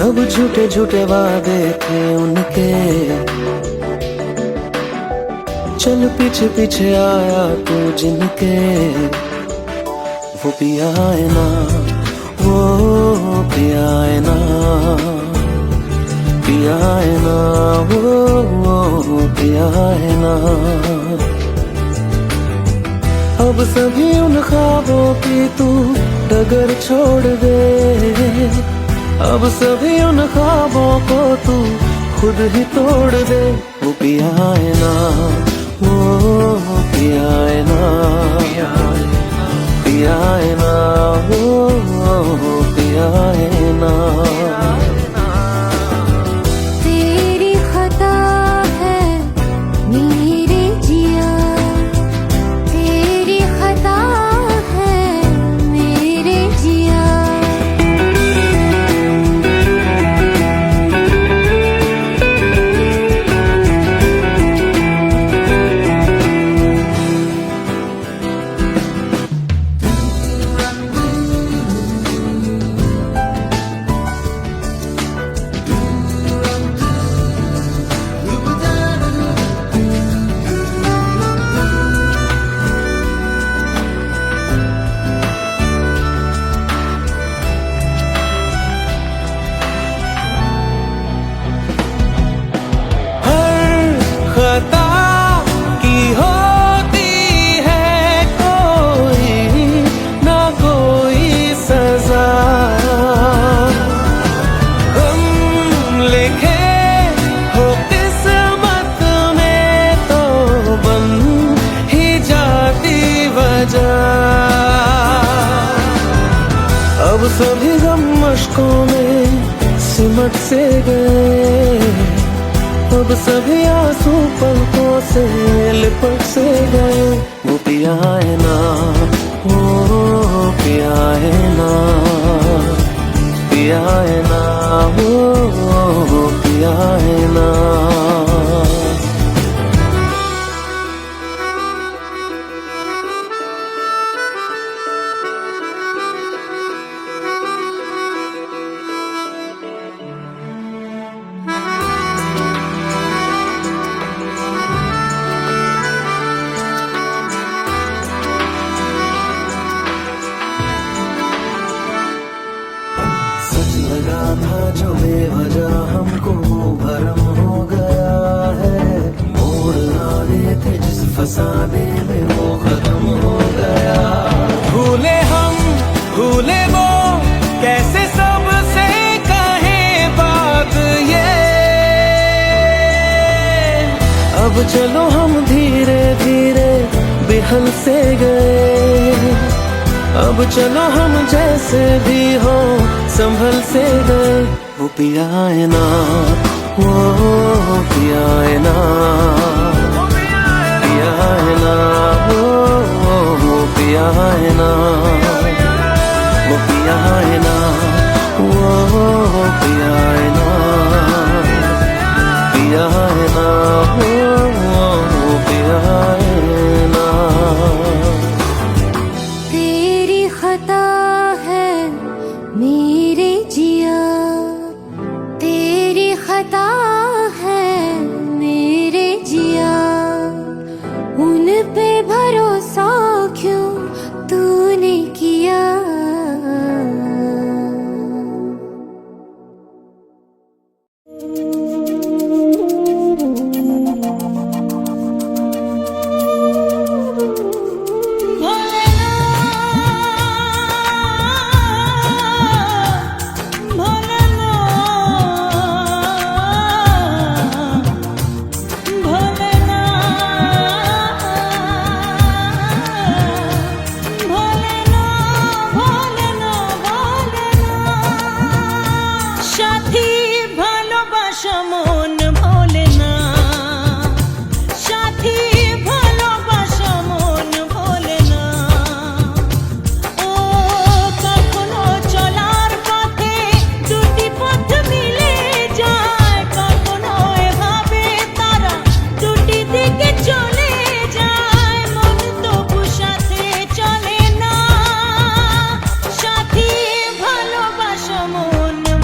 सब झूठे झूठे वादे थे उनके, चल पीछे पीछे आया तू जिनके। वो पिया है ना, वो पिया है ना, पिया है ना, वो पिया है ना। अब सभी उन ख्वाबों की तू डगर छोड़ दे, अब सभी उन ख्वाबों को तू खुद ही तोड़ दे। वो पिया है ना, वो पिया है ना, पिया है ना, वो पिया है ना। तेरी खता है मेरे जिया, तेरी खता है मेरे जिया। खता की होती है कोई ना कोई सजा, हम लिखे हो किस्मत में तो बन ही जाती वजह। अब सभी गम मशकों में सिमट से गए, अब सभी आंसू पलकों से लिपट से गए। वो पिया है ना, वो पिया है ना, पिया है ना, वो पिया है ना। लगा था जो बेवजह हमको वो भरम हो गया है, मोड़ आने थे जिस फसाने में वो खत्म हो गया। भूले हम भूले वो कैसे सबसे कहे बात ये, अब चलो हम धीरे धीरे बिहल से गए, अब चलो हम जैसे भी हो संभल से गए। वो पिया है ना, वो पिया है ना, पिया है ना, वो पिया है ना, वो पिया है ना, वो पिया है ना, पिया है ना, वो पिया है ना। तेरी खता है मेरे जिया, तेरी खता है मेरे जिया। उन पे भरोसा क्यों तूने किया। মন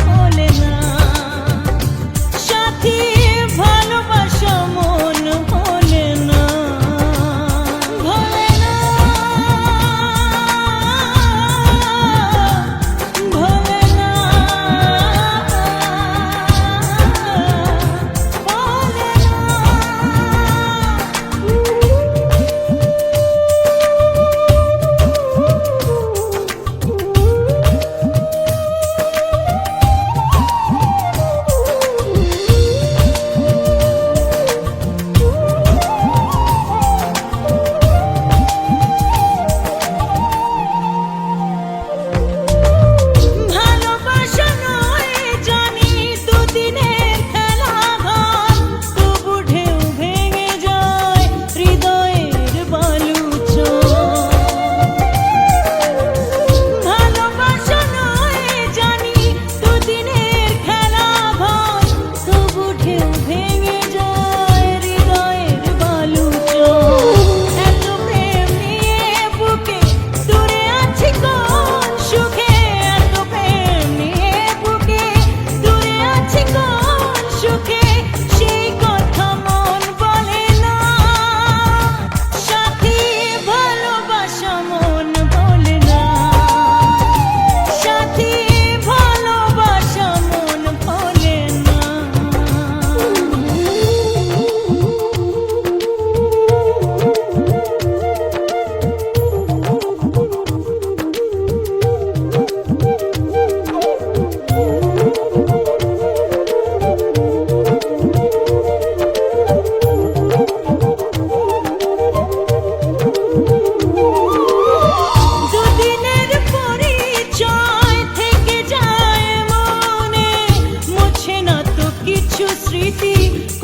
ভোলে না। কিছু স্মৃতি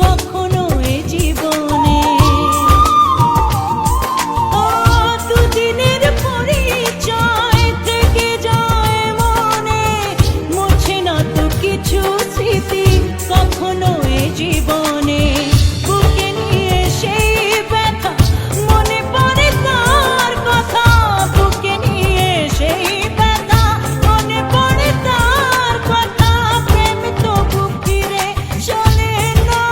কখনো এ জীবনে। ও দুদিনের পরিচয় থেকে যায় মনে, মুছে না তো কিছু স্মৃতি কখনো এ জীবনে। বুকে নিয়ে সেই ব্যথা মনে পড়ে তার কথা, বুকে নিয়ে সেই ব্যথা মনে পড়ে তার কথা। প্রেম তো বুক ফিরে চলে না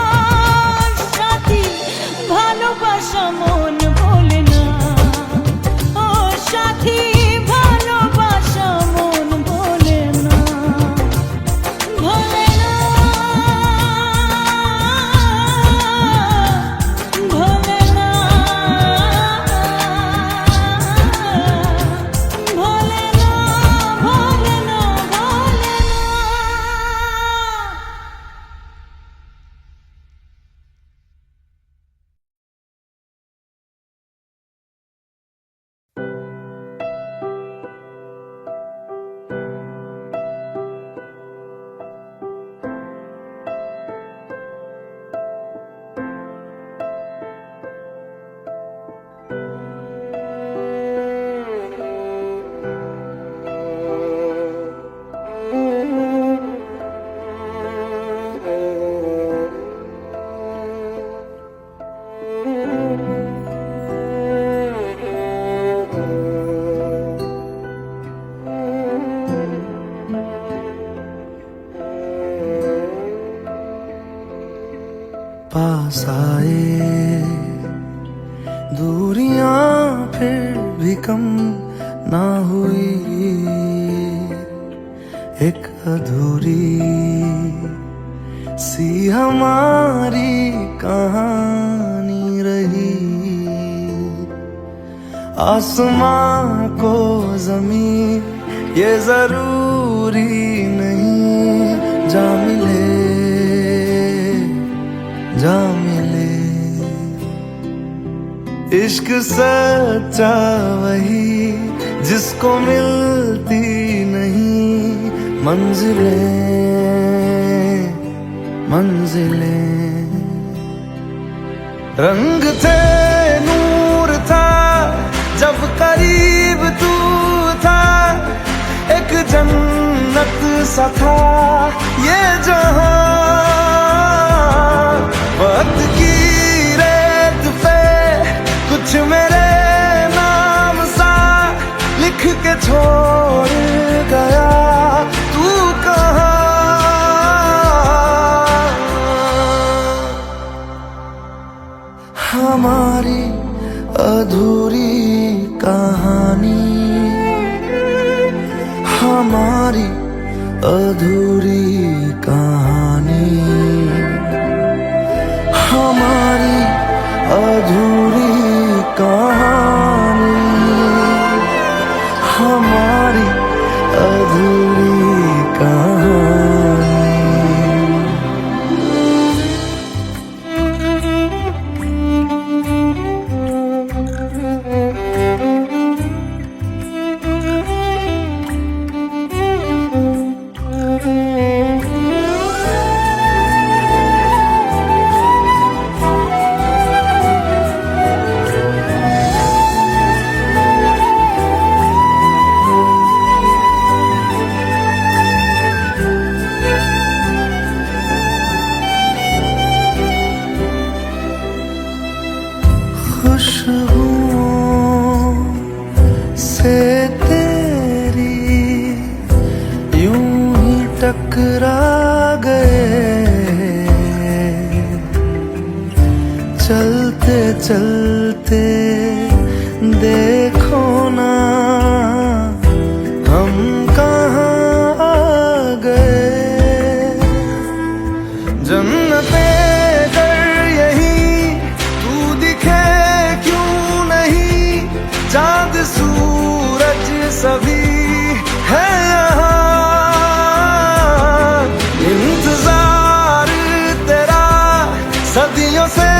সাথী, ভালোবাসা মন ভোলে না। ও সাথী ভালোবাসা মন ভোলে না, ভোলে না, ভোলে না, ভোলে না, ভোলে না, ভোলে না। पास आए दूरियां फिर भी कम ना हुई, एक अधूरी सी हमारी कहानी रही। आसमां को जमीन ये जरूरी नहीं, जा मिले जा मिले। इश्क सच्चा वही जिसको मिलती नहीं मंजिलें मंजिलें। रंग थे नूर था जब करीब तू था, एक जन्नत सा था ये जहां। वक्त की रेत पे कुछ मेरे नाम सा लिख के छोड़ गया, तू कहाँ। हमारी अधूरी कहानी, हमारी अधूरी कहानी, हमारी अधूरी कहानी, हमारी अधूरी कहानी। खुशबुओं से तेरी यूं ही टकरा गए, चलते चलते देखो ना हम कहाँ आ गए। जन्नते कर यही तू दिखे क्यों नहीं, चांद सूरज सभी है यहाँ। इंतजार तेरा सदियों से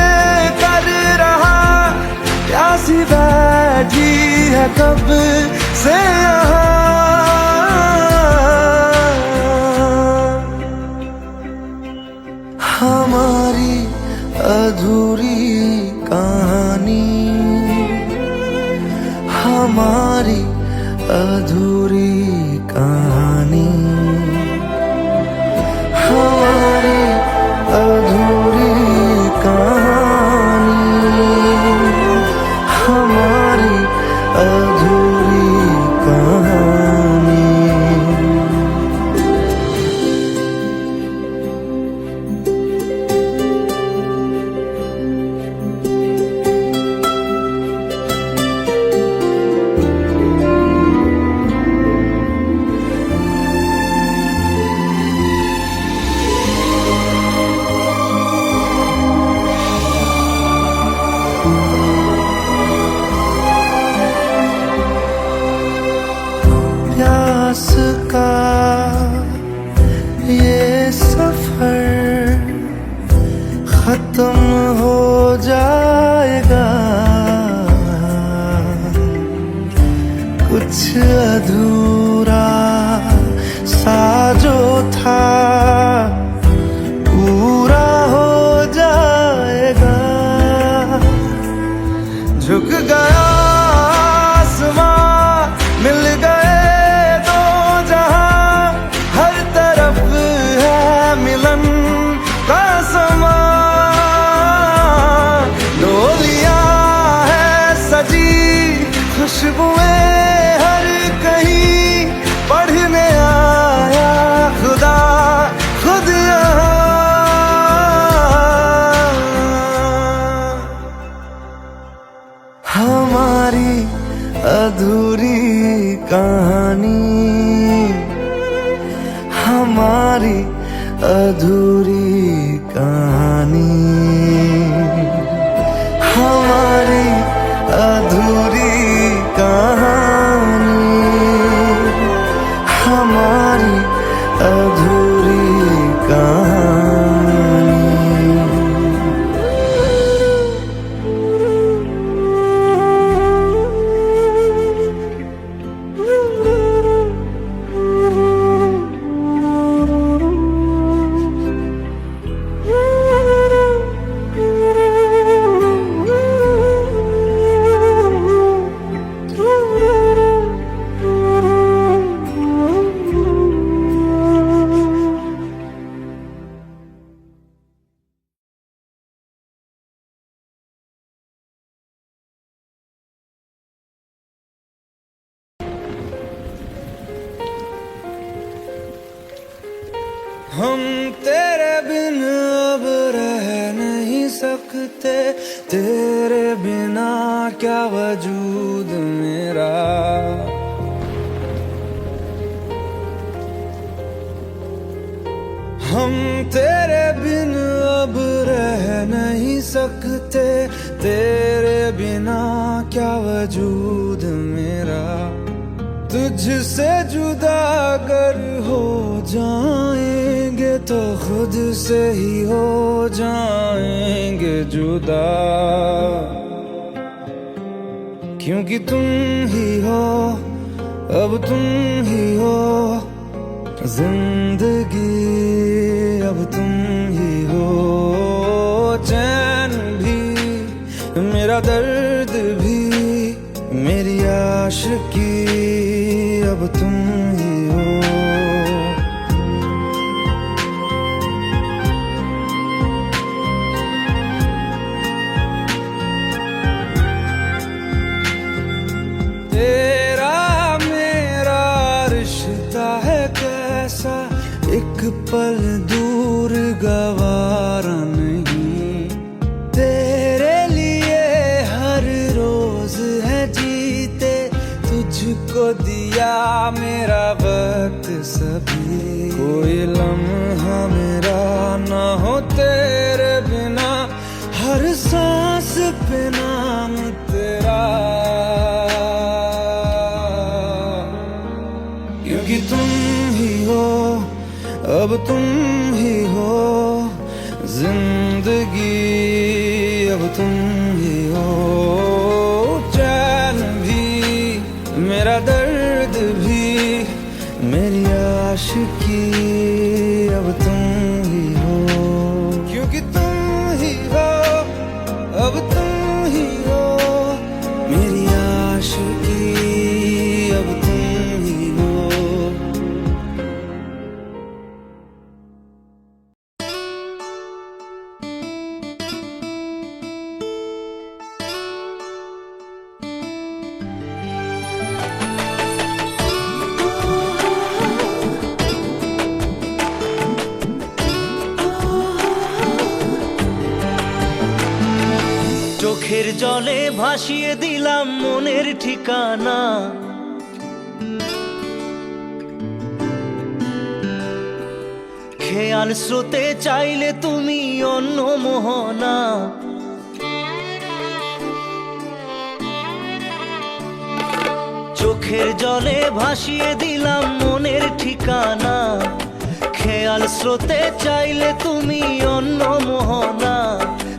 कर रहा, प्यासी बैठी है कब से यहाँ। हमारी अधूरी कहानी, हमारी अधूरी कहानी, हमारी अधूरी कहानी, हमारी अधूरी कहानी। प्यास का ये सफर खत्म हो जाएगा, कुछ अधूरा सा जो था पूरा हो जाएगा। झुक गया आसमां, मिल गए दो जहां, हर तरफ है मिलन का समा। डोलियां है सजी, खुशबुएं हर कहीं, पढ़ने आया खुदा खुद यहाँ। हमारी अधूरी कहानी, हमारी अधूरी कहानी, हमारी अधूरी कहानी, हमारी अधूरी कहानी। हम तेरे बिन अब रह नहीं सकते, तेरे बिना क्या वजूद मेरा। हम तेरे बिन अब रह नहीं सकते, तेरे बिना क्या वजूद मेरा। तुझसे जुदा अगर हो जाएंगे तो खुद से ही हो जाएंगे जुदा, क्योंकि तुम ही हो, अब तुम ही हो जिंदगी, अब तुम ही हो चैन भी, मेरा दर्द भी, मेरी आशिकी, अब तुम ही हो। तेरा मेरा रिश्ता है कैसा, एक पल दूर गवारा नहीं। तेरे लिए हर रोज है जीते, तुझको दिया मेरा वक्त सभी। कोई लम्हा मेरा ना हो तेरे बिना, हर सांस पे नाम तेरा, क्योंकि तुम ही हो, अब तुम ही हो जिंदगी, अब तुम ही हो चैन भी, मेरा दर्द भी, मेरी आशिकी, अब तुम ही हो। कि तुम ही हो, अब तुम ही हो मेरी आशिकी, अब तुम ही हो। চোখের জলে ভাসিয়ে দিলাম মনের ঠিকানা, খেয়াল স্রোতে চাইলে তুমি অন্য মোহনা। চোখের জলে ভাসিয়ে দিলাম মনের ঠিকানা, খেয়াল স্রোতে চাইলে তুমি অন্য মোহনা।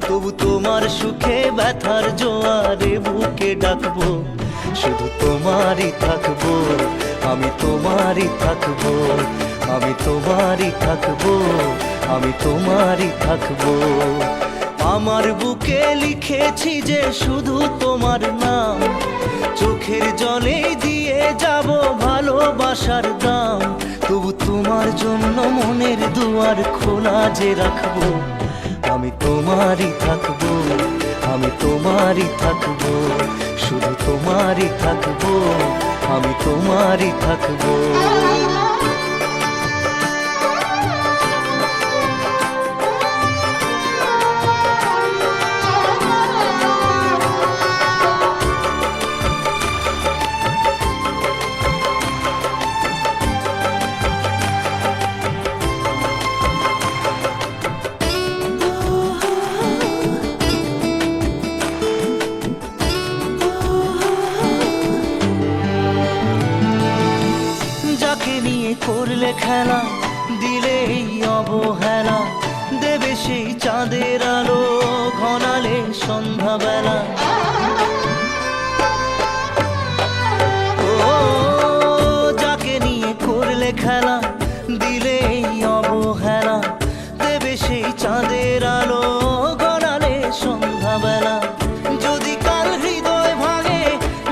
তবু তোমার সুখে ব্যথার জোয়ারে বুকে ডাকবো, শুধু তোমারই থাকবো, আমি তোমারই থাকবো, আমি তোমারই থাকবো, আমি তোমারই থাকবো। আমার বুকে লিখেছি যে শুধু তোমার নাম, চোখের জলে দিয়ে যাব ভালোবাসার দাম। তবু তোমার জন্য মনের দুয়ার খোলা যে রাখবো, আমি তোমারই থাকবো, আমি তোমারই থাকবো, শুধু তোমারই থাকবো, আমি তোমারই থাকবো। করলে খেলা দিলে এই অবহেলা, দেবে সেই চাঁদের আলো ঘনালে সন্ধ্যাবেলা। ও যাকে নিয়ে করলে খেলা দিলে এই অবহেলা, দেবে সেই চাঁদের আলো ঘনালে সন্ধ্যাবেলা। যদি কাল হৃদয় ভাঙে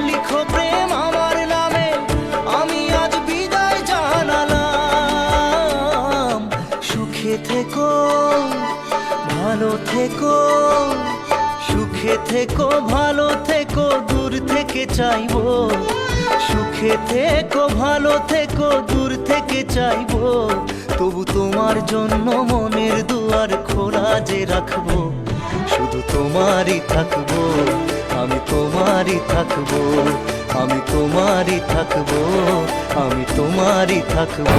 লিখো প্রেম আমার নামে, আমি আজ বিদায় জানালাম। সুখে থেকো ভালো থেকো, সুখে থেকো ভালো থেকো, দূর থেকে চাইবো। সুখে থেকো ভালো থেকো, দূর থেকে চাইবো। তবু তোমার জন্য মনের দুয়ার খোলা যে রাখবো, শুধু তোমারই থাকবো, আমি তোমারই থাকবো, আমি তোমারই থাকবো, আমি তোমারই থাকবো।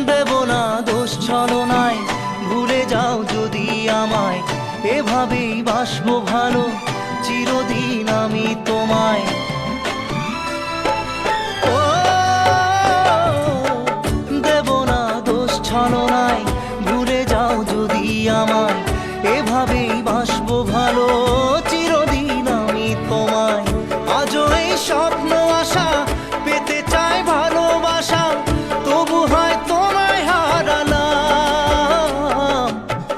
দেব না দোষ ছলনায়, ভুলে যাও যদি আমায়, এভাবেই বাসবো ভালো চিরদিন আমি তোমায়। ও দেব না দোষ ছলনায়, ভুলে যাও যদি আমায়, এভাবেই বাসবো ভালো চিরদিন আমি তোমায়। আজও এই স্বপ্ন আশা পেতে চাই ভালোবাসা, তবু হয় তোমায় হারালাম।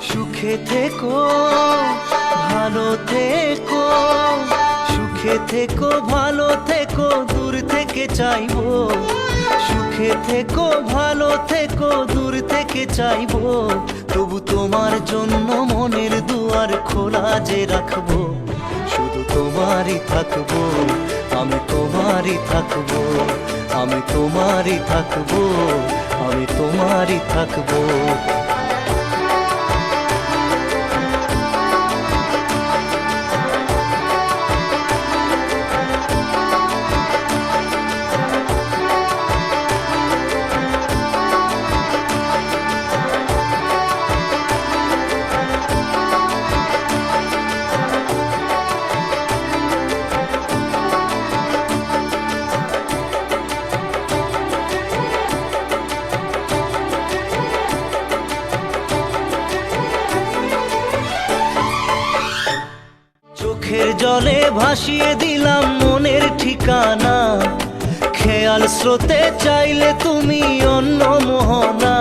সুখে থেকো ভালো থেকো, সুখে থেকো ভালো থেকো, দূর থেকে চাইবো। সুখে থেকো ভালো থেকো, দূর থেকে চাইবো। তবু তোমার জন্য মনের দুয়ার খোলা যে রাখবো, শুধু তোমারই থাকবো, আমি তোমারই থাকবো, আমি তোমারই থাকবো, আমি তোমারই থাকবো। ভাসিয়ে দিলাম মনের ঠিকানা, খেয়াল স্রোতে চাইলে তুমি অন্য মোহনা।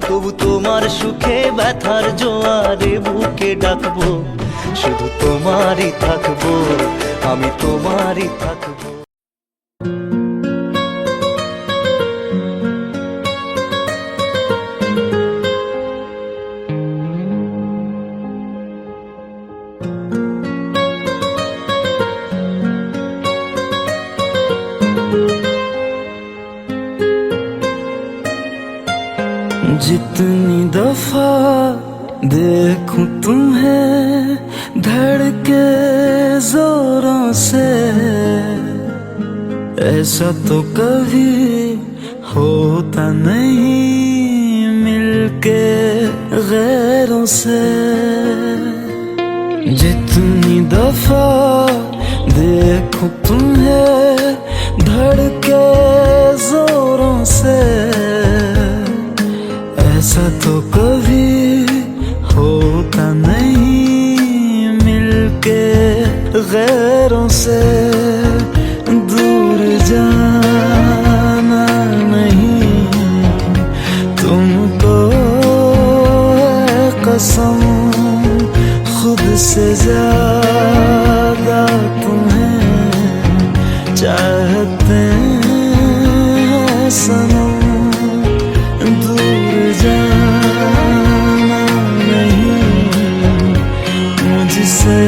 তবু তোমার সুখে ব্যথার জোয়ারে বুকে ডাকবো, শুধু তোমারই থাকবো, আমি তোমারই থাকবো। जितनी दफा देखूं तुम्हें धड़के जोरों से, ऐसा तो कभी होता नहीं मिलके गैरों से। जितनी दफा देखूं तुम्हें धड़के जोरों से, ऐसा तो कभी होता नहीं मिलके गैरों से। दूर जाना नहीं तुमको है कसम, खुद से ज्यादा तुम्हें चाहते हैं सनम। दूर जाना नहीं मुझसे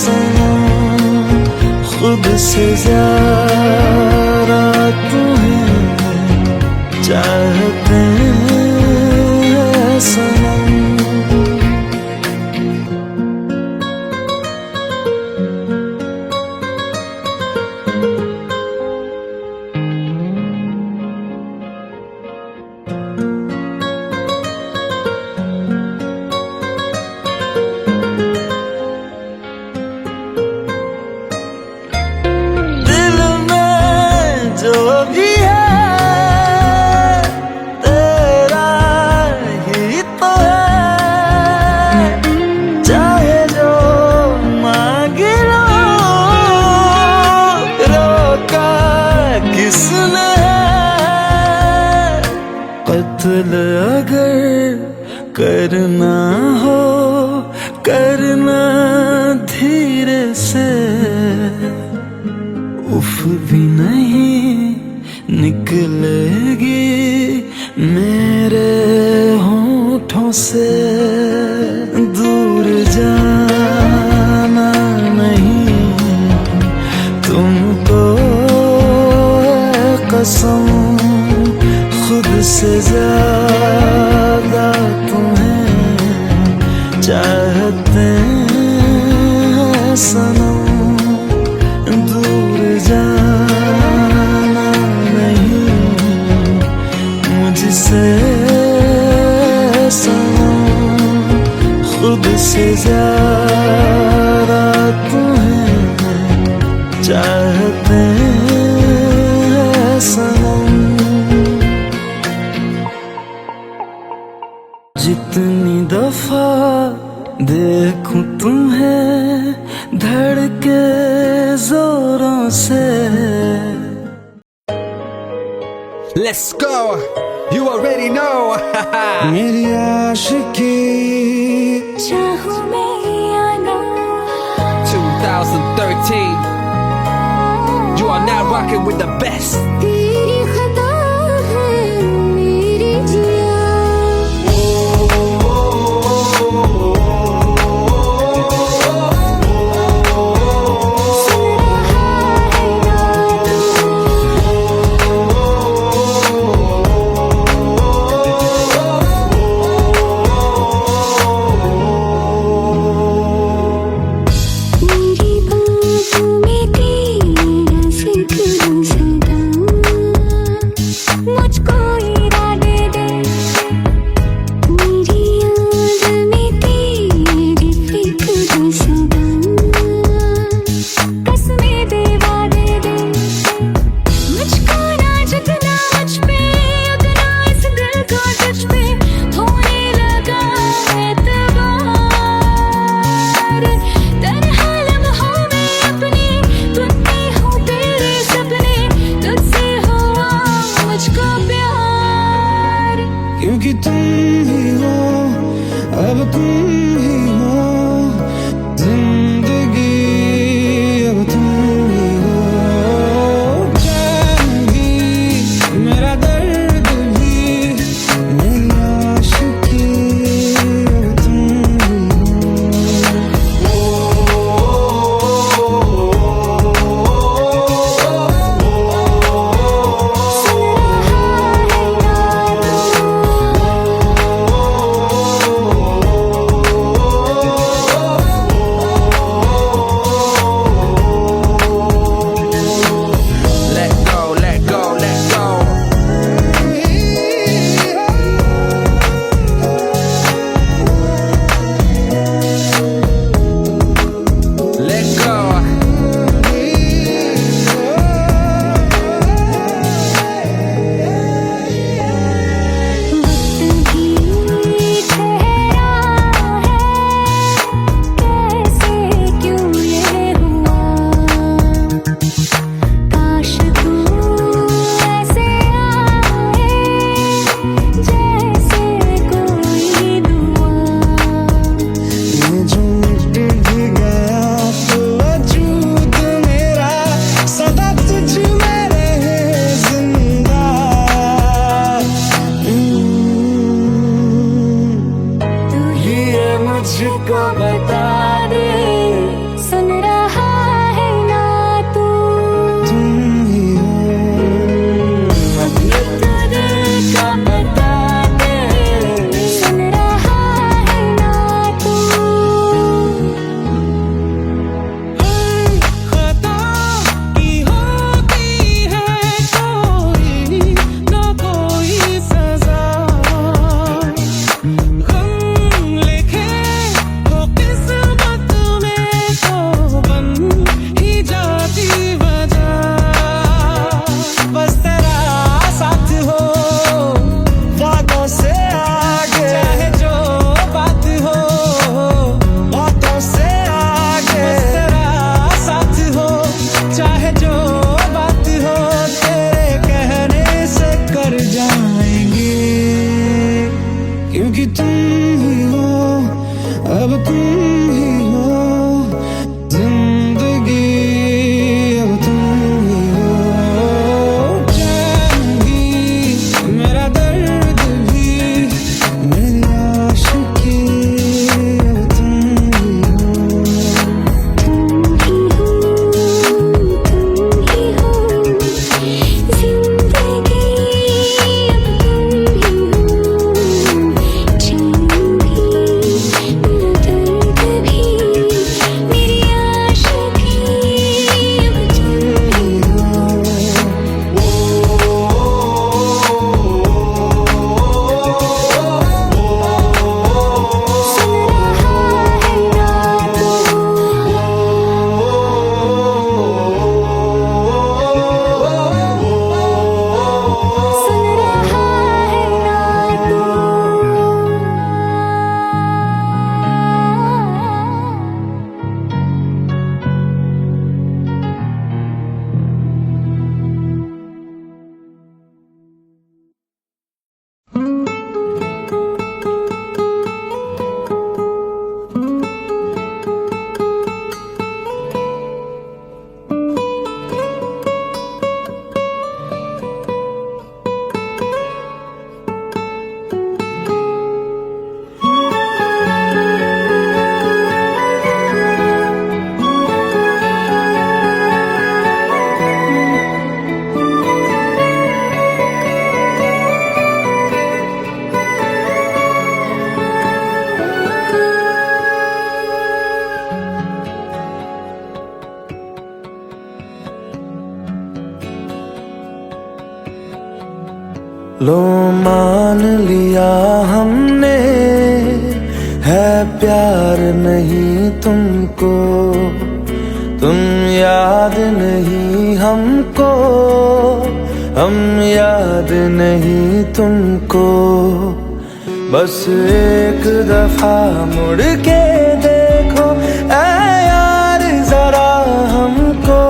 सनम, खुद से ज्यादा तुम्हें चाहते हैं सनम। जो भी है तेरा ही तो है, चाहे जो मांगे लो, रोका किसने है। कत्ल अगर करना हो करना धीरे से, उफ भी नहीं निकलेगी मेरे होठों से। दूर जाना नहीं तुमको है कसम, खुद से ज्यादा तुम्हें चाहते हैं सनम। दूर जाना नहीं मुझसे सनम, खुद से ज्यादा तुम्हें चाहते हैं सनम। जितनी दफा देखूं तुम्हें धड़के जोरों से। Let's go, you already know. मेरी आशिकी चाहूं मैं या ना, 2013, you are now rocking with the best. तेरी खता है मेरी जिया। मेरी बाहों में तेरा जिक्र सदा तुम ही हो जिंदगी, अब तुम ही हो चैन भी, मेरा दर्द भी, मेरी आशिकी, अब तुम ही हो। Let go, let go, let go. Let go. वक्त भी ठहरा है, कैसे क्यों ये हुआ, काश तू ऐसे आए जैसे कोई दुआ। ये जो मिट भी गया तो वजूद मेरा सदा तुझ में रहे जिंदा। तू ही ये मुझको बता दे, सुन रहा है ना तू, तुम ही हो ये तो दिल का बता दे, सुन रहा है ना तू। खता की होती है कोई ना कोई सजा, गम लिखे हो किस्मत में तो बन ही जाती वजह। बस तेरा साथ हो वादों से आगे, चाहे जो बात हो बातों से आगे, बस तेरा साथ हो, चाहे जो बात हो तेरे कहने से कर जाएंगे, क्योंकि तुम ही हो, अब तुम ही हो जिंदगी, अब तुम ही हो चैन भी, मेरा दर्द भी, मेरी आशिकी, अब तुम ही हो। तुम ही हो जिंदगी, अब तुम ही हो चैन भी, मेरा दर्द भी, मेरी आशिकी, अब तुम ही सुन रहा है ना तू, सुन रहा है ना तू। लो मान लिया हमने है प्यार नहीं तुमको, तुम याद नहीं हमको, हम याद नहीं तुमको। बस एक दफा मुड़ के देखो ऐ यार जरा हमको,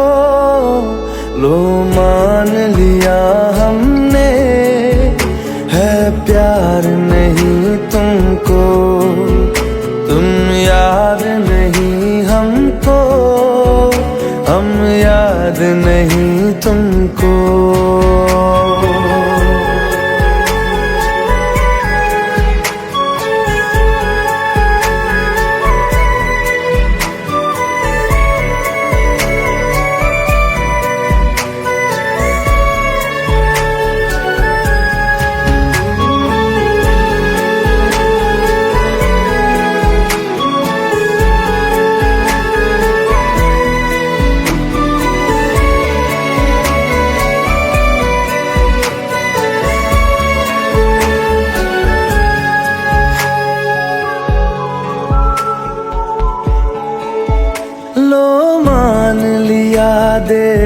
लो मान लिया हमने है प्यार नहीं तुमको,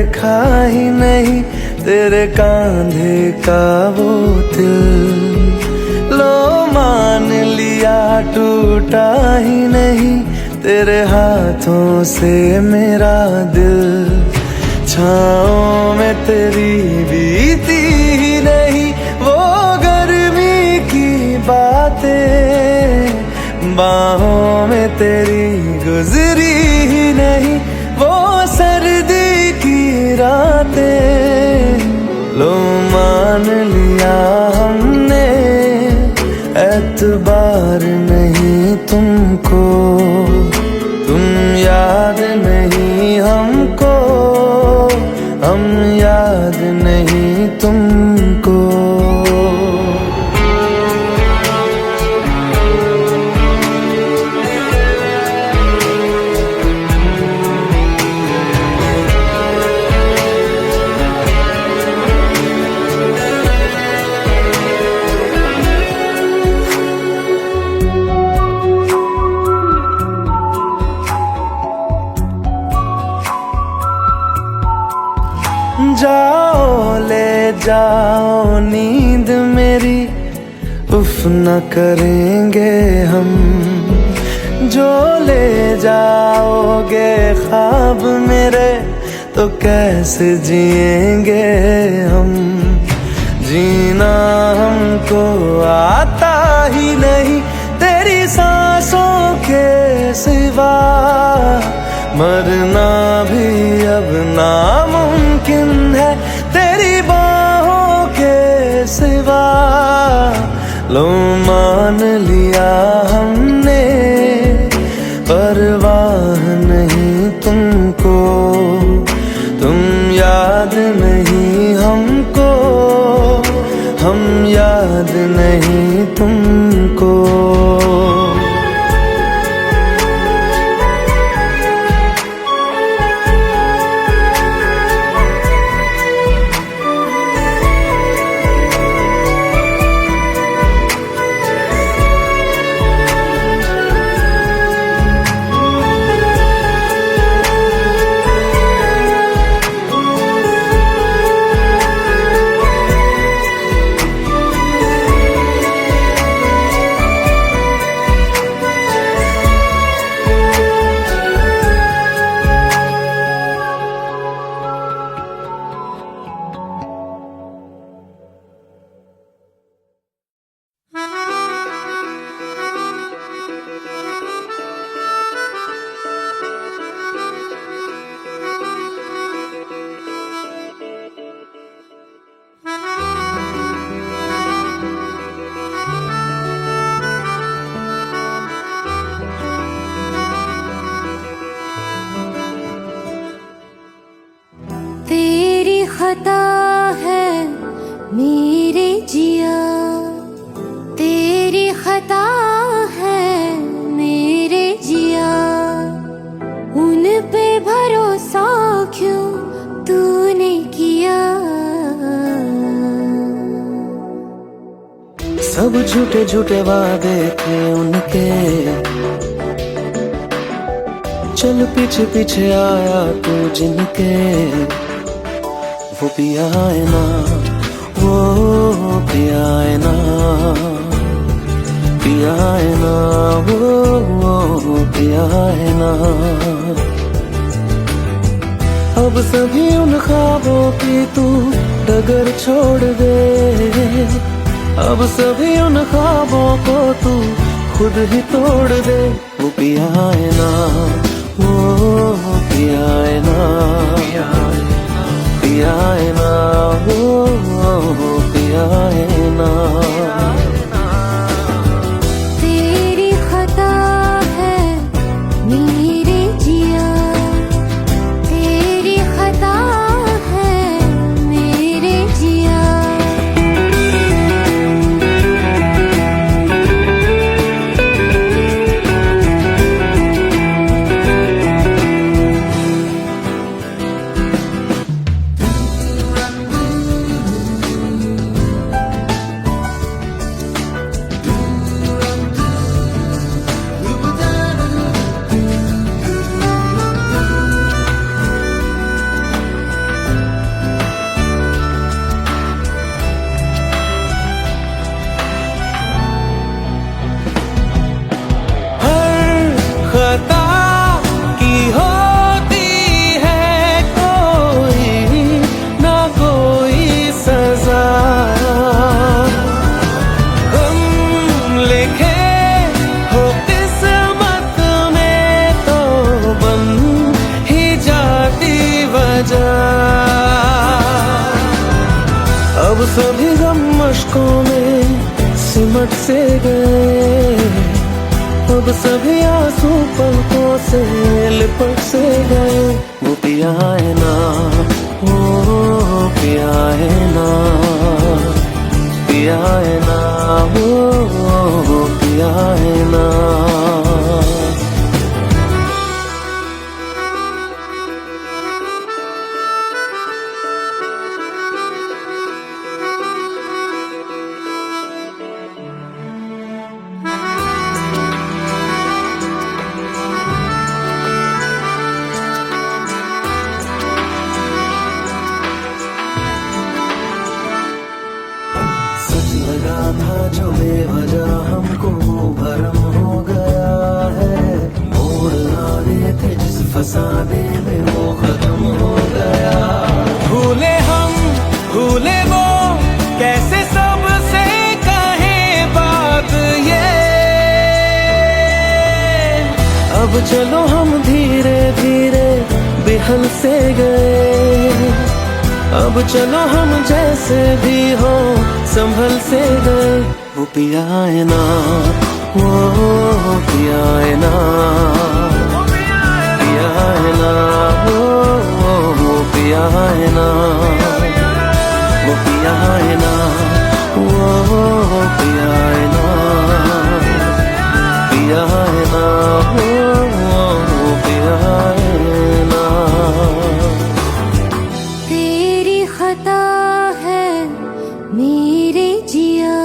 देखा ही नहीं तेरे कांधे का वो दिल। लो मान लिया टूटा ही नहीं तेरे हाथों से मेरा दिल। छाँव में तेरी बीती ही नहीं वो गर्मी की बातें, बाहों में तेरी गुजरी ही नहीं वो सर्दी की रातें। लो मान लिया हमने एतबार नहीं तुमको, तुम याद नहीं हमको, हम याद नहीं तुमको। जाओ ले जाओ नींद मेरी, उफ न करेंगे हम। जो ले जाओगे ख्वाब मेरे तो कैसे जिएंगे हम। जीना हमको आता ही नहीं तेरी सांसों के सिवा, मरना भी अब नामुमकिन है तेरी बाहों के सिवा। लो मान लिया हमने परवाह नहीं तुमको, तुम याद नहीं हमको, हम याद नहीं तुमको। खता है मेरे जिया, तेरी खता है मेरे जिया। उन पे भरोसा क्यों तूने किया। सब झूठे झूठे वादे थे उनके, चल पीछे पीछे आया तू जिनके। वो पिया है ना, वो पिया है ना, पिया है ना, वो पिया है ना। अब सभी उन ख्वाबों की तू डगर छोड़ दे, अब सभी उन ख्वाबों को तू खुद ही तोड़ दे। वो पिया है ना, वो पिया है ना, पिया है ना, वो पिया है ना। तेरी खता है मेरे जिया, तेरी खता है मेरे जिया। हम मशकों में सिमट से गए, अब सभी आंसू पलकों से लिपट से गए। वो पिया है ना, वो पिया है ना, पिया है ना, वो पिया है ना। सच लगा था जो बेवजह हमको वो भरम हो गया है। मोड़ आने थे जिस फसाने में वो खत्म हो गया। भूले हम भूले वो, कैसे सबसे कहे बात ये। अब चलो हम धीरे धीरे बिहल से गए, अब चलो हम जैसे भी हो संभल से गए। वो पिया है ना, वो पिया है ना, पिया है ना, वो पिया है ना, वो पिया है ना, वो पिया है ना, पिया है ना, वो पिया है ना। तेरी खता है मेरे जिया,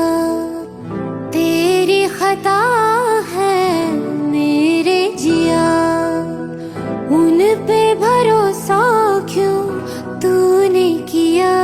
तेरी खता है मेरे जिया। उन पे भरोसा क्यों तूने किया।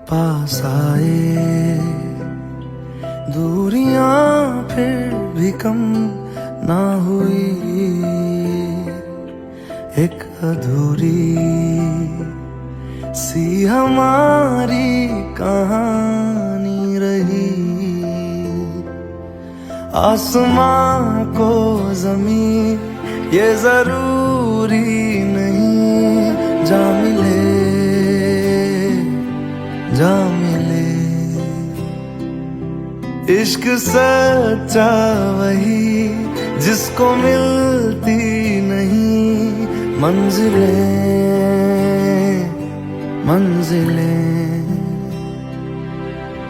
पास आए, दूरियां फिर भी कम ना हुई, एक अधूरी सी हमारी कहानी रही। आसमां को ज़मीं ये जरूरी नहीं, जा मिले जा मिले। इश्क सच्चा वही जिसको मिलती नहीं मंजिलें मंजिलें।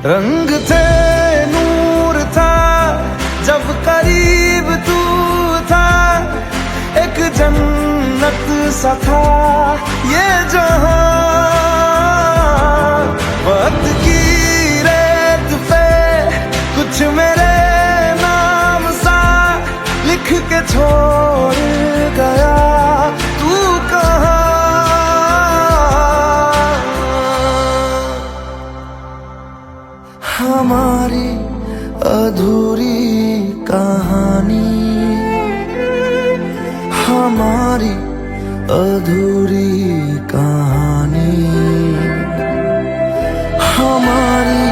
रंग थे नूर था जब करीब तू था, एक जन्नत सा था ये जहां। वक्त की रेत पे कुछ मेरे नाम सा लिख के छोड़ गया, तू कहाँ? हमारी अधूरी कहानी, हमारी अधूरी कहानी, हमारी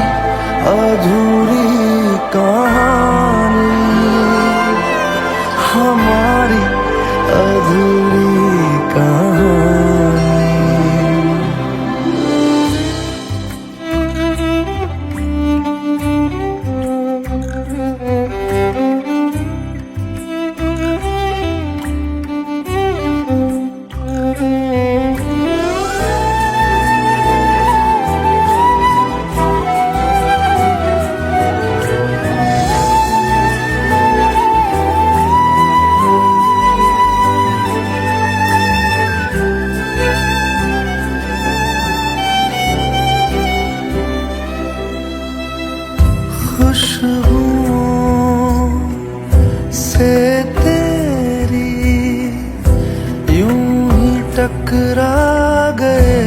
अधूरी कहानी, हमारी अधूरी कहानी। खुशबुओं से तेरी यूं ही टकरा गए,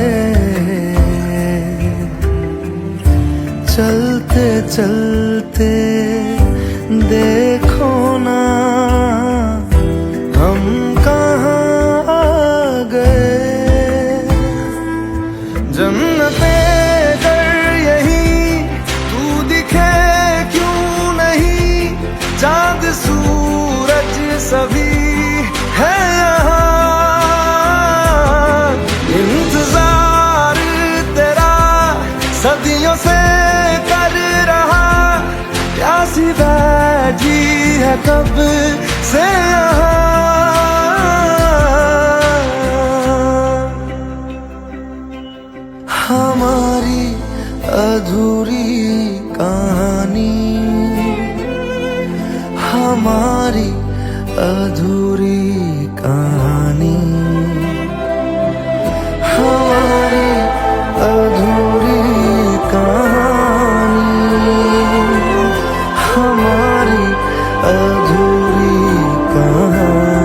चलते चलते देखो ना हम कहाँ आ गए। जन्नते चांद सूरज सभी है यहाँ, इंतजार तेरा सदियों से कर रहा, प्यासी बैठी है कब से यहाँ। हमारी अधूरी कहानी, हमारी अधूरी कहानी, हमारी अधूरी कहानी, हमारी अधूरी कहानी।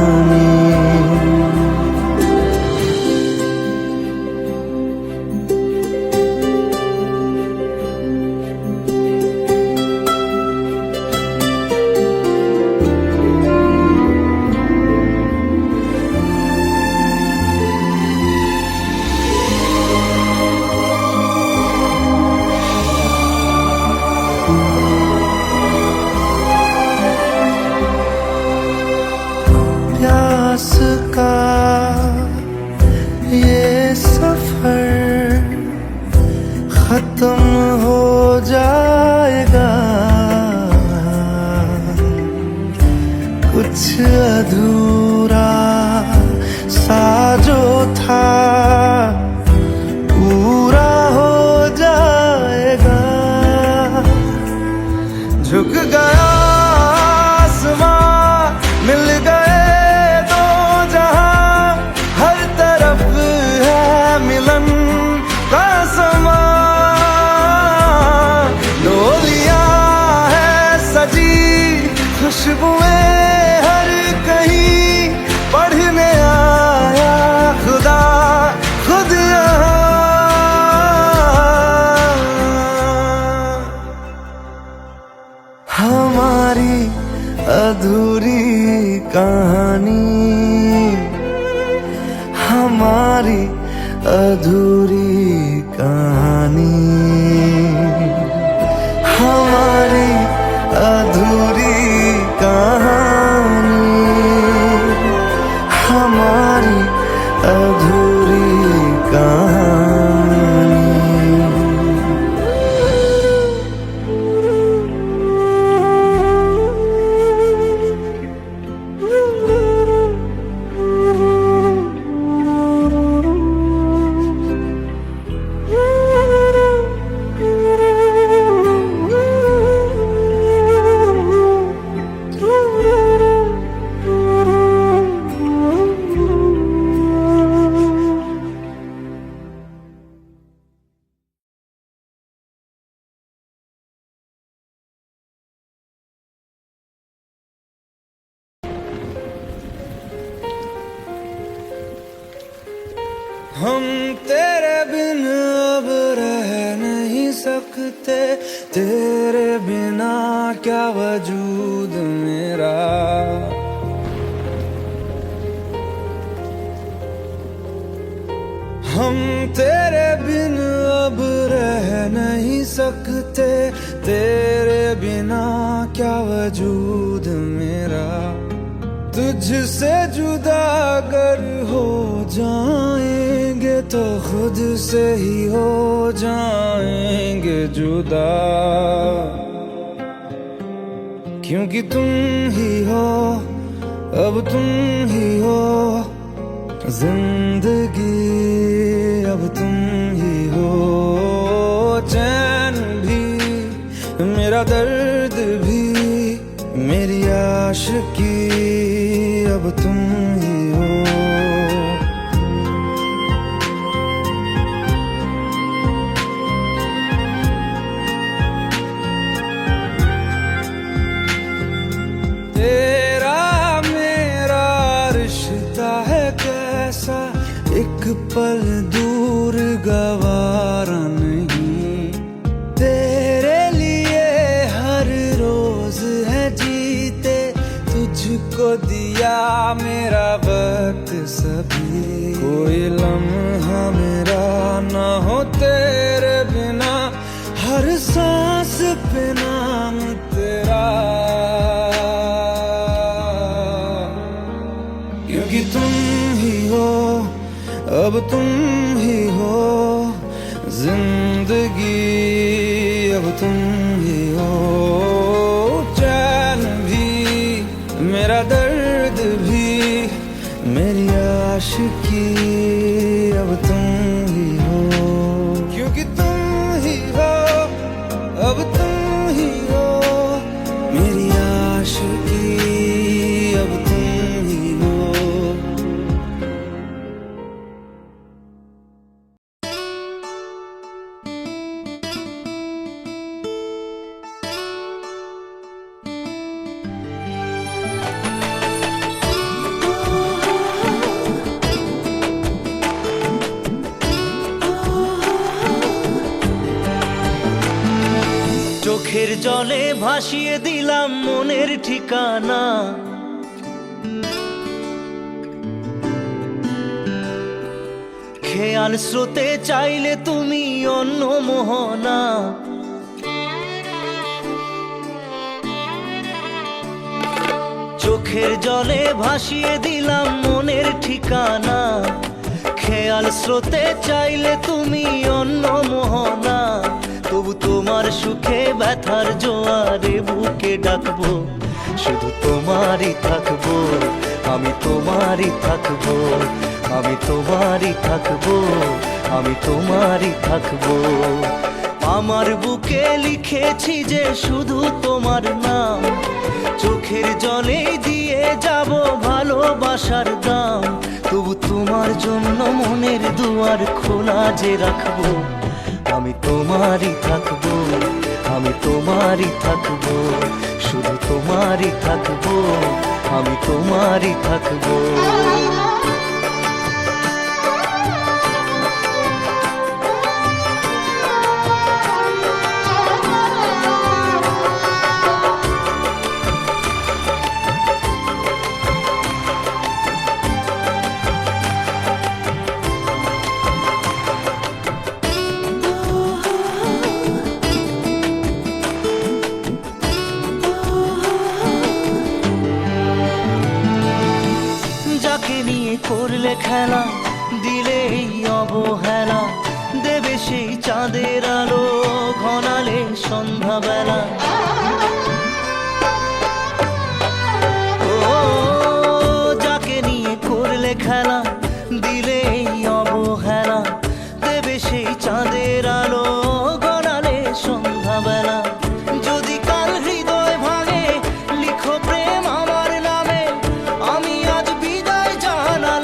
हमारी अधूरी कहानी, हमारी अधूरी कहानी, हमारी अधूरी कहानी। हम तेरे बिन अब रह नहीं सकते, तेरे बिना क्या वजूद मेरा। हम तेरे बिन अब रह नहीं सकते, तेरे बिना क्या वजूद मेरा। तुझसे जुदा अगर हो जाएंगे तो खुद से ही हो जाएंगे जुदा, क्योंकि तुम ही हो, अब तुम ही हो जिंदगी, अब तुम ही हो चैन भी, मेरा दर्द भी, मेरी आशिकी, अब तुम ही हो। तेरा मेरा रिश्ता है कैसा, एक पल दूर गवारा नहीं। तेरे लिए हर रोज है जीते, तुझको दिया मेरा वक्त सभी। कोई लम्हा मेरा ना हो तेरे बिना, हर सांस पे नाम तेरा, क्योंकि तुम ही हो, अब तुम ही हो जिंदगी, अब तुम ही हो चैन भी, मेरा दर्द भी, मेरी आशिकी, अब तुम ही हो, क्योंकि तुम ही हो, अब तुम ही हो मेरी आशिकी, अब तुम ही हो। চোখের জলে ভাসিয়ে দিলাম মনের ঠিকানা, খেয়াল স্রোতে চাইলে তুমি অন্য মোহনা। চোখের জলে ভাসিয়ে দিলাম মনের ঠিকানা, খেয়াল স্রোতে চাইলে তুমি অন্য মোহনা। তবু তোমার সুখে ব্যথার জোয়ারে বুকে ডাকবো, শুধু তোমারই থাকবো, আমি তোমারই থাকবো, আমি তোমারই থাকবো, আমি তোমারই থাকবো। আমার বুকে লিখেছি যে শুধু তোমার নাম, চোখের জলে দিয়ে যাব ভালোবাসার দাম। তবু তোমার জন্য মনের দুয়ার খোলা যে রাখবো, আমি তোমারই থাকবো, আমি তোমারই থাকবো, শুধু তোমারই থাকবো, আমি তোমারই থাকবো। খেলা দিলে এই অবহেলা, দেবে সেই চাঁদের আলো ঘনালে সন্ধ্যাবেলা। ও যাকে নিয়ে করলে খেলা দিলে এই অবহেলা, দেবে সেই চাঁদের আলো গড়ালে সন্ধ্যাবেলা। যদি কাল হৃদয় ভাঙে লিখো প্রেম আমার নামে, আমি আজ বিদায় জানালাম।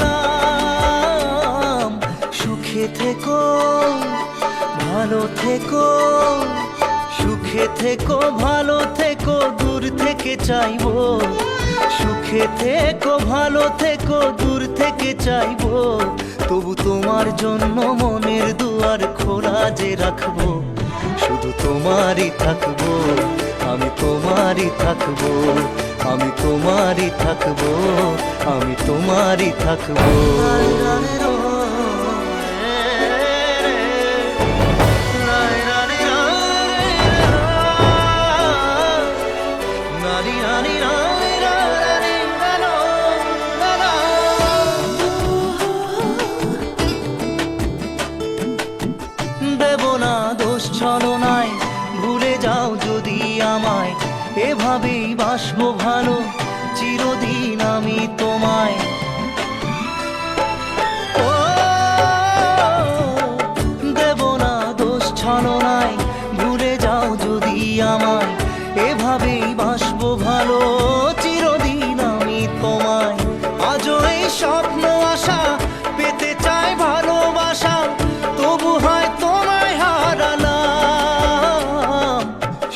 সুখে থেকো ভালো থেকো, সুখে থেকো ভালো থেকো, দূর থেকে চাইবো। সুখে থেকো ভালো থেকো, দূর থেকে চাইবো। তবু তোমার জন্য মনের দুয়ার খোলা যে রাখবো, শুধু তোমারই থাকবো, আমি তোমারই থাকবো, আমি তোমারই থাকবো, আমি তোমারই থাকবো। দেব না দোষ ছলনায়, ভুলে যাও যদি আমায়, এভাবেই বাসবো ভালো চিরদিন আমি তোমায়। ও দেব না দোষ ছলনায়, ভুলে যাও যদি আমায়, এভাবেই বাসবো ভালো চিরদিন আমি তোমায়। আজও এই স্বপ্ন আশা পেতে চাই ভালোবাসা, তবু হয় তোমায় হারালাম।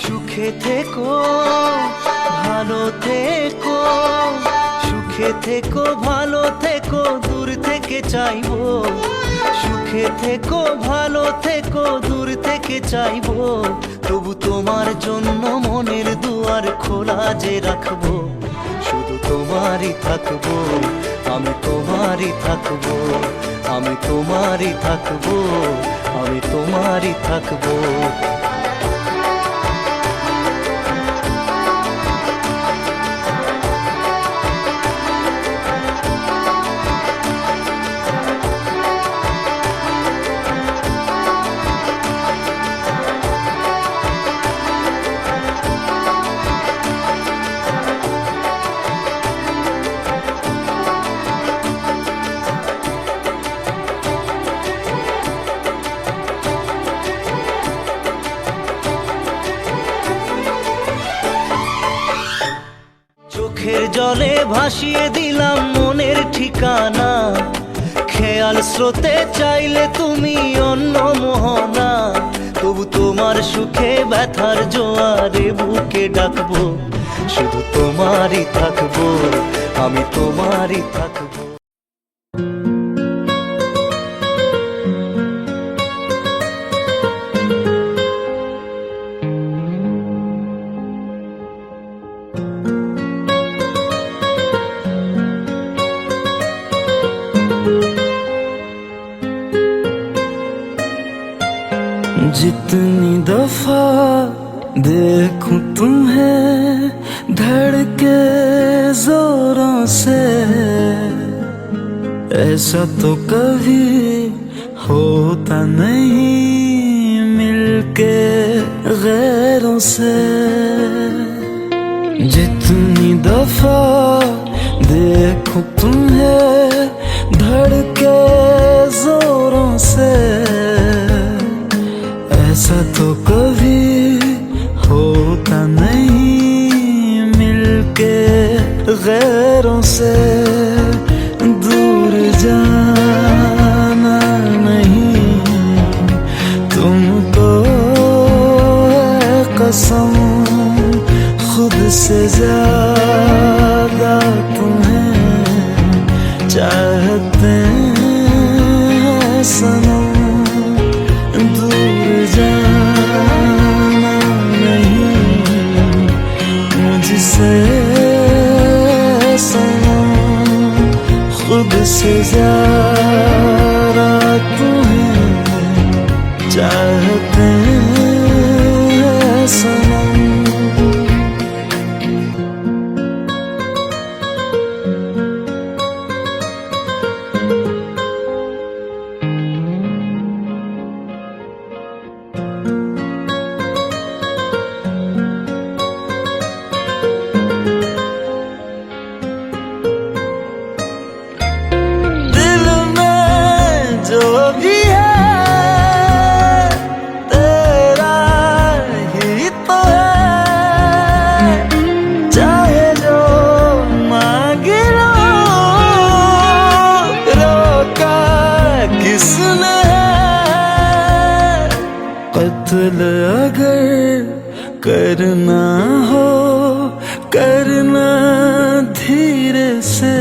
সুখে থেকো ভালো থেকো, সুখে থেকো ভালো থেকো, দূর থেকে চাইবো। সুখে থেকো ভালো থেকো, দূর থেকে চাইবো। তবু তোমার জন্য মনের দুয়ার খোলা যে রাখবো, শুধু তোমারই থাকবো, আমি তোমারই থাকবো, আমি তোমারই থাকবো, আমি তোমারই থাকবো। চোখের জলে ভাসিয়ে দিলাম মনের ঠিকানা, খেয়াল স্রোতে চাইলে তুমি অন্য মোহনা। তবু তোমার সুখে ব্যথার জোয়ারে বুকে ডাকবো, শুধু তোমারই থাকবো, আমি তোমারই থাকবো। जितनी दफा देखूं तुम्हें धड़के जोरों से, ऐसा तो कभी होता नहीं मिलके गैरों से। जितनी दफा देखूं तुम्हें धड़के जोरों से, ऐसा तो कभी होता नहीं मिलके गैरों से। दूर जाना नहीं तुमको है कसम, खुद से ज्यादा तुम्हें चाहते हैं सनम। दूर जाना नहीं मुझसे सनम, खुद से ज्यादा तुम्हें चाहते हैं सनम। जो भी है तेरा ही तो है, चाहे जो मांग लो, रोका किसने है। कत्ल अगर करना हो करना धीरे से,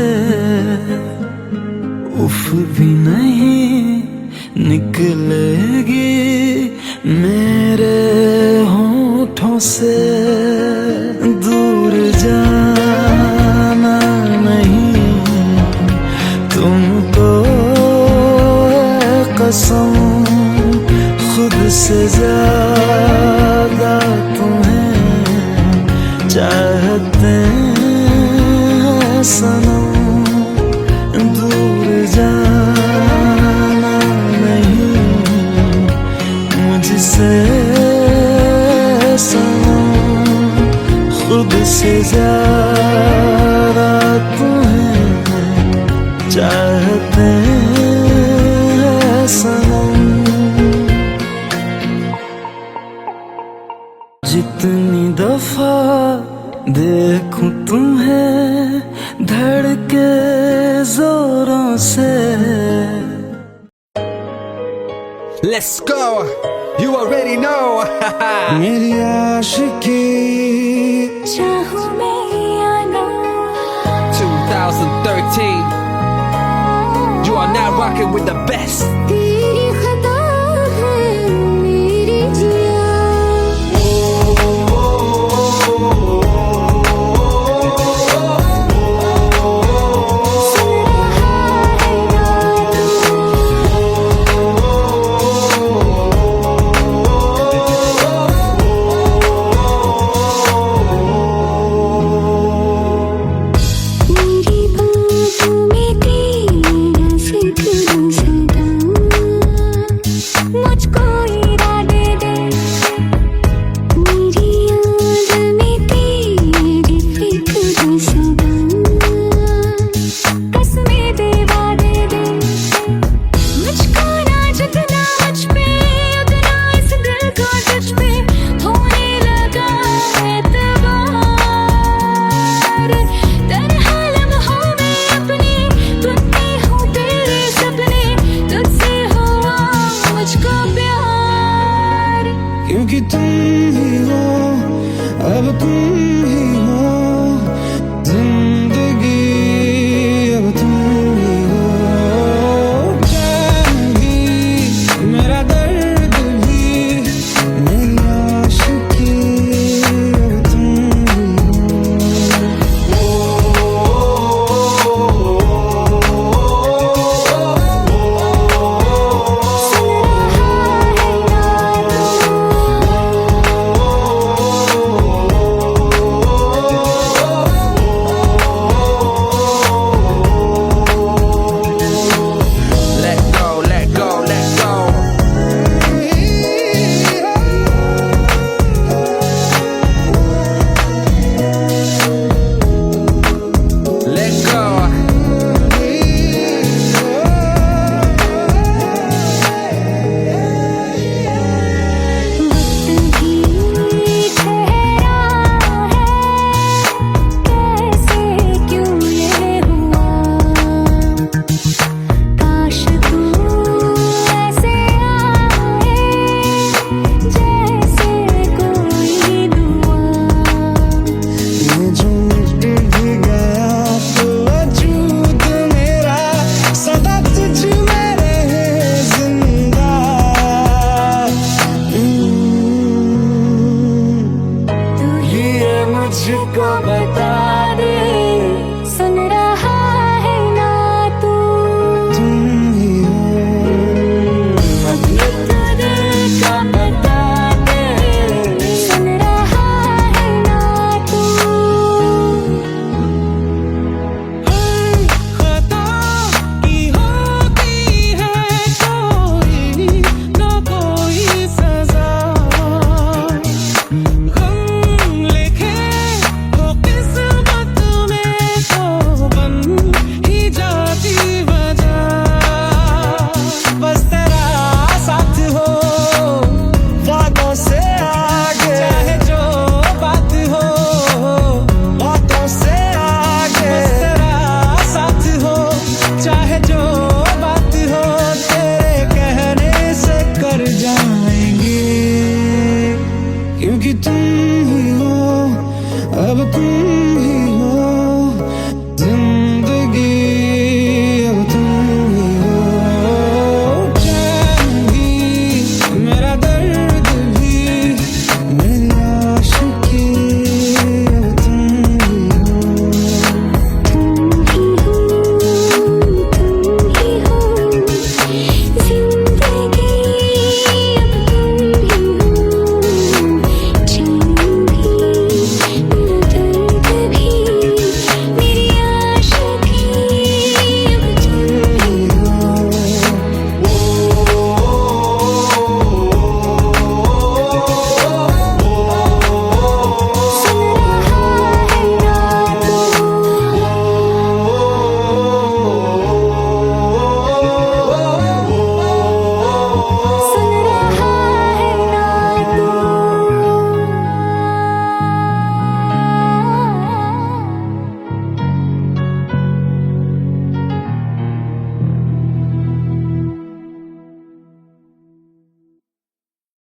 उफ भी नहीं निकलेगी मेरे होठों से। दूर जाना नहीं तुमको कसम, खुद से ज्यादा तुम्हें चाहते हैं सनम। दूर जाना नहीं मुझसे सनम, खुद से ज्यादा तुम्हें चाहते हैं सनम। जितनी दफा देखूं तुम्हें धड़के जोरों से। Let's go. You already know. मेरी आशिकी चाहूं मैं या ना, 2013. You are now rocking with the best.